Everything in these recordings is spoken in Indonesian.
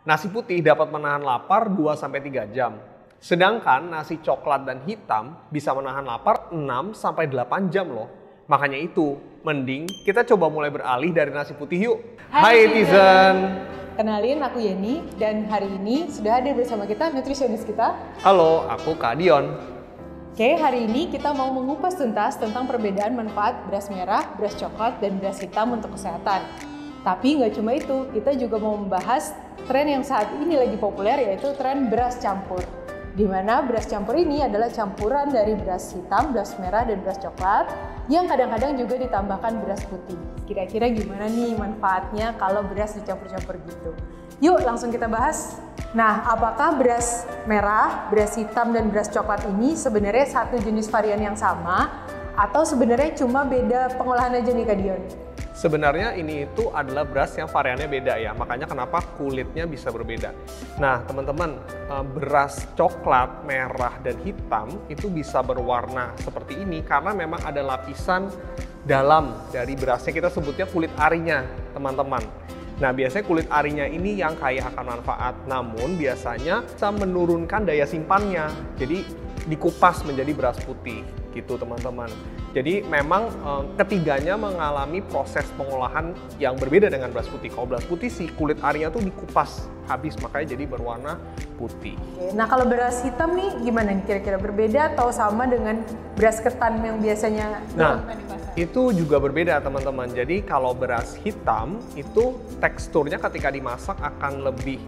Nasi putih dapat menahan lapar 2-3 jam. Sedangkan nasi coklat dan hitam bisa menahan lapar 6-8 jam loh. Makanya itu, mending kita coba mulai beralih dari nasi putih yuk. Hai netizen! Kenalin, aku Yeni, dan hari ini sudah hadir bersama kita nutrisionis kita. Halo, aku Kak Dion. Oke, hari ini kita mau mengupas tuntas tentang perbedaan manfaat beras merah, beras coklat, dan beras hitam untuk kesehatan. Tapi nggak cuma itu, kita juga mau membahas tren yang saat ini lagi populer, yaitu tren beras campur. Di mana beras campur ini adalah campuran dari beras hitam, beras merah, dan beras coklat yang kadang-kadang juga ditambahkan beras putih. Kira-kira gimana nih manfaatnya kalau beras dicampur-campur gitu? Yuk langsung kita bahas. Nah, apakah beras merah, beras hitam, dan beras coklat ini sebenarnya satu jenis varian yang sama atau sebenarnya cuma beda pengolahan aja nih Kak Dion? Sebenarnya ini itu adalah beras yang variannya beda ya, makanya kenapa kulitnya bisa berbeda. Nah teman-teman, beras coklat, merah, dan hitam itu bisa berwarna seperti ini karena memang ada lapisan dalam dari berasnya, kita sebutnya kulit arinya teman-teman. Nah biasanya kulit arinya ini yang kaya akan manfaat, namun biasanya bisa menurunkan daya simpannya, jadi dikupas menjadi beras putih gitu teman-teman. Jadi memang ketiganya mengalami proses pengolahan yang berbeda dengan beras putih. Kalau beras putih sih kulit arinya tuh dikupas habis, makanya jadi berwarna putih. Oke, nah kalau beras hitam nih gimana nih, kira-kira berbeda atau sama dengan beras ketan yang biasanya ditemukan di pasar? Itu juga berbeda teman-teman. Jadi kalau beras hitam itu teksturnya ketika dimasak akan lebih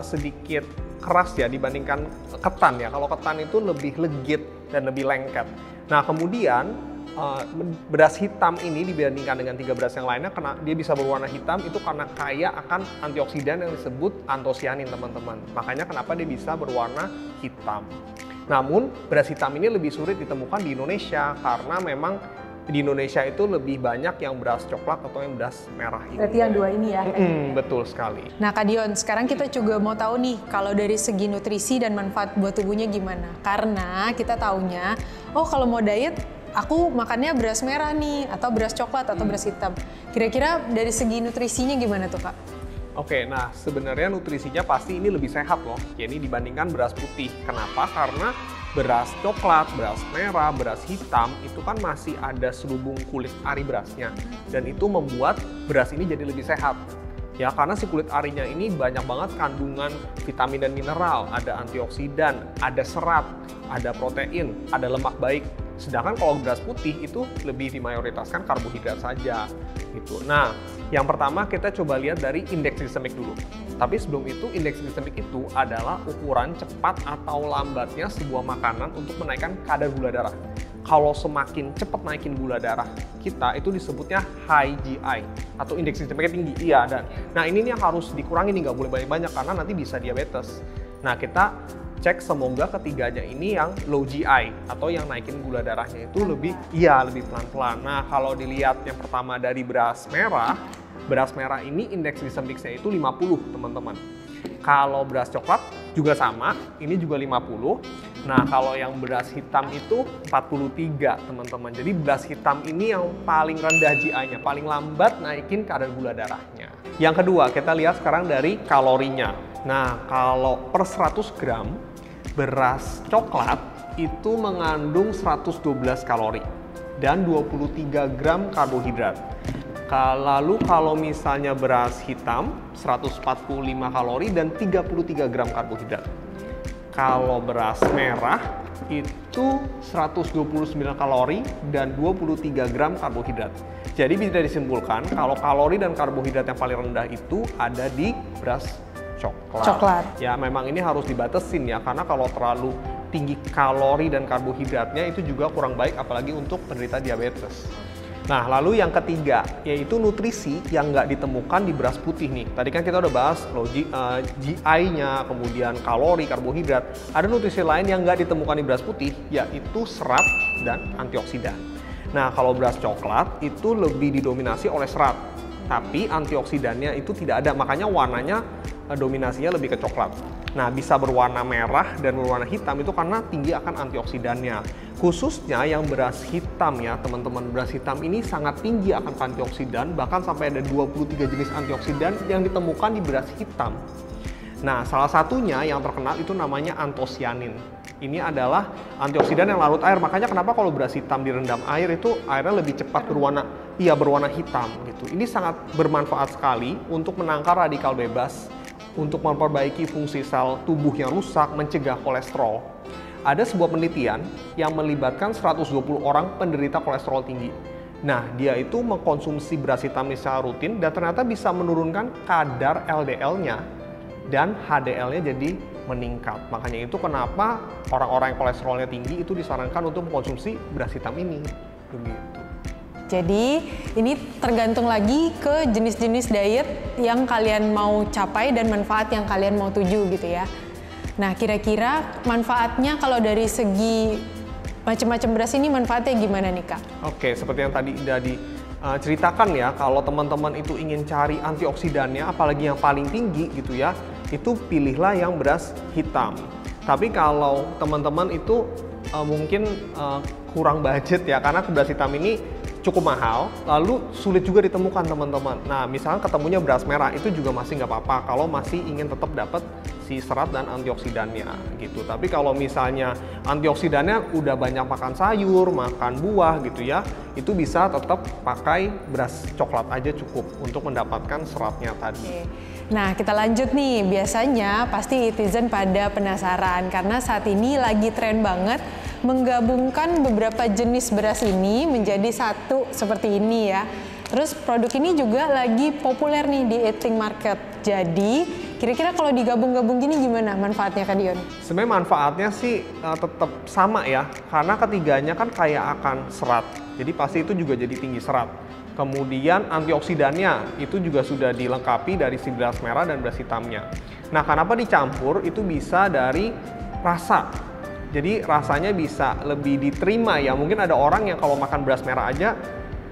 sedikit keras ya dibandingkan ketan ya. Kalau ketan itu lebih legit dan lebih lengket. Nah kemudian beras hitam ini dibandingkan dengan 3 beras yang lainnya, karena dia bisa berwarna hitam itu karena kaya akan antioksidan yang disebut antosianin teman-teman. Makanya kenapa dia bisa berwarna hitam. Namun beras hitam ini lebih sulit ditemukan di Indonesia karena memang di Indonesia itu lebih banyak yang beras coklat atau yang beras merah ini. Berarti yang dua ini ya? Betul sekali. Nah Kak Dion, sekarang kita juga mau tahu nih kalau dari segi nutrisi dan manfaat buat tubuhnya gimana? Karena kita taunya, oh kalau mau diet aku makannya beras merah nih, atau beras coklat, atau beras hitam. Kira-kira dari segi nutrisinya gimana tuh Kak? Oke, nah sebenarnya nutrisinya pasti ini lebih sehat loh, jadi dibandingkan beras putih. Kenapa? Karena beras coklat, beras merah, beras hitam itu kan masih ada selubung kulit ari berasnya, dan itu membuat beras ini jadi lebih sehat. Ya, karena si kulit arinya ini banyak banget kandungan vitamin dan mineral, ada antioksidan, ada serat, ada protein, ada lemak baik. Sedangkan kalau beras putih itu lebih dimayoritaskan karbohidrat saja gitu. Nah, yang pertama kita coba lihat dari indeks glikemik dulu. Tapi sebelum itu, indeks glikemik itu adalah ukuran cepat atau lambatnya sebuah makanan untuk menaikkan kadar gula darah. Kalau semakin cepat naikin gula darah kita itu disebutnya high GI atau indeks glikemiknya tinggi. Iya, dan nah ini nih yang harus dikurangi nih, nggak boleh banyak-banyak karena nanti bisa diabetes. Nah kita cek semoga ketiganya ini yang low GI atau yang naikin gula darahnya itu lebih pelan-pelan. Nah kalau dilihat yang pertama dari beras merah ini indeks glikemiknya itu 50 teman-teman. Kalau beras coklat juga sama, ini juga 50. Nah kalau yang beras hitam itu 43 teman-teman. Jadi beras hitam ini yang paling rendah GI-nya, paling lambat naikin kadar gula darahnya. Yang kedua kita lihat sekarang dari kalorinya. Nah kalau per 100 gram beras coklat itu mengandung 112 kalori dan 23 gram karbohidrat. Lalu kalau misalnya beras hitam 145 kalori dan 33 gram karbohidrat. Kalau beras merah itu 129 kalori dan 23 gram karbohidrat. Jadi bisa disimpulkan kalau kalori dan karbohidrat yang paling rendah itu ada di beras coklat. Ya memang ini harus dibatasin ya, karena kalau terlalu tinggi kalori dan karbohidratnya itu juga kurang baik apalagi untuk penderita diabetes. Nah lalu yang ketiga yaitu nutrisi yang nggak ditemukan di beras putih nih. Tadi kan kita udah bahas GI-nya, kemudian kalori, karbohidrat. Ada nutrisi lain yang nggak ditemukan di beras putih, yaitu serat dan antioksidan. Nah kalau beras coklat itu lebih didominasi oleh serat, tapi antioksidannya itu tidak ada, makanya warnanya dominasinya lebih ke coklat. Nah, bisa berwarna merah dan berwarna hitam itu karena tinggi akan antioksidannya. Khususnya yang beras hitam ya, teman-teman. Beras hitam ini sangat tinggi akan antioksidan, bahkan sampai ada 23 jenis antioksidan yang ditemukan di beras hitam. Nah, salah satunya yang terkenal itu namanya antosianin. Ini adalah antioksidan yang larut air. Makanya kenapa kalau beras hitam direndam air itu airnya lebih cepat berwarna hitam gitu. Ini sangat bermanfaat sekali untuk menangkal radikal bebas, untuk memperbaiki fungsi sel tubuh yang rusak, mencegah kolesterol. Ada sebuah penelitian yang melibatkan 120 orang penderita kolesterol tinggi. Nah, dia itu mengkonsumsi beras hitam secara rutin dan ternyata bisa menurunkan kadar LDL-nya dan HDL-nya jadi meningkat. Makanya itu kenapa orang-orang yang kolesterolnya tinggi itu disarankan untuk mengkonsumsi beras hitam ini. Begitu. Jadi ini tergantung lagi ke jenis-jenis diet yang kalian mau capai dan manfaat yang kalian mau tuju gitu ya. Nah, kira-kira manfaatnya kalau dari segi macam-macam beras ini manfaatnya gimana nih, Kak? Oke, seperti yang tadi udah diceritakan ya, kalau teman-teman itu ingin cari antioksidannya, apalagi yang paling tinggi gitu ya, itu pilihlah yang beras hitam. Tapi kalau teman-teman itu mungkin kurang budget ya, karena beras hitam ini cukup mahal, lalu sulit juga ditemukan teman-teman. Nah, misalnya ketemunya beras merah, itu juga masih nggak apa-apa kalau masih ingin tetap dapat si serat dan antioksidannya gitu. Tapi kalau misalnya antioksidannya udah banyak makan sayur, makan buah gitu ya, itu bisa tetap pakai beras coklat aja cukup untuk mendapatkan seratnya tadi. Oke. Nah, kita lanjut nih. Biasanya pasti netizen pada penasaran karena saat ini lagi tren banget menggabungkan beberapa jenis beras ini menjadi satu seperti ini ya. Terus produk ini juga lagi populer nih di eating market. Jadi kira-kira kalau digabung-gabung gini gimana manfaatnya, Kak Dion? Sebenarnya manfaatnya sih tetap sama ya, karena ketiganya kan kaya akan serat. Jadi pasti itu juga jadi tinggi serat. Kemudian antioksidannya itu juga sudah dilengkapi dari si beras merah dan beras hitamnya. Nah, kenapa dicampur? Itu bisa dari rasa. Jadi rasanya bisa lebih diterima ya. Mungkin ada orang yang kalau makan beras merah aja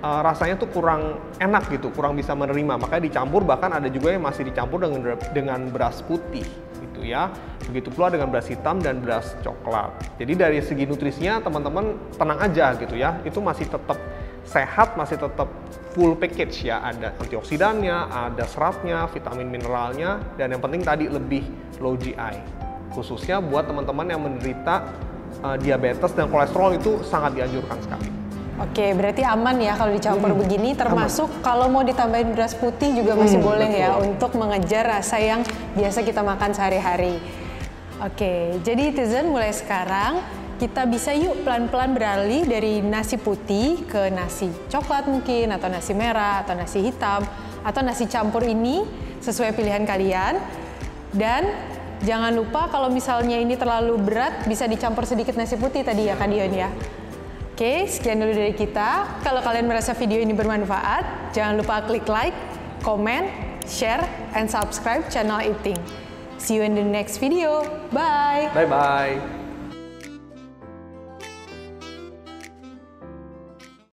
rasanya tuh kurang enak gitu, kurang bisa menerima. Makanya dicampur, bahkan ada juga yang masih dicampur dengan beras putih gitu ya. Begitu pula dengan beras hitam dan beras coklat. Jadi dari segi nutrisinya teman-teman tenang aja gitu ya. Itu masih tetap sehat, masih tetap full package ya. Ada antioksidannya, ada seratnya, vitamin mineralnya, dan yang penting tadi lebih low GI. Khususnya buat teman-teman yang menderita diabetes dan kolesterol itu sangat dianjurkan sekali. Oke, berarti aman ya kalau dicampur begini, termasuk kalau mau ditambahin beras putih juga masih boleh betul. Ya untuk mengejar rasa yang biasa kita makan sehari-hari. Oke, jadi netizen mulai sekarang kita bisa yuk pelan-pelan beralih dari nasi putih ke nasi coklat mungkin, atau nasi merah, atau nasi hitam, atau nasi campur ini sesuai pilihan kalian. Dan jangan lupa kalau misalnya ini terlalu berat bisa dicampur sedikit nasi putih tadi ya, Kak Dion ya. Oke, sekian dulu dari kita. Kalau kalian merasa video ini bermanfaat, jangan lupa klik like, comment, share, and subscribe channel Eating. See you in the next video. Bye! Bye-bye!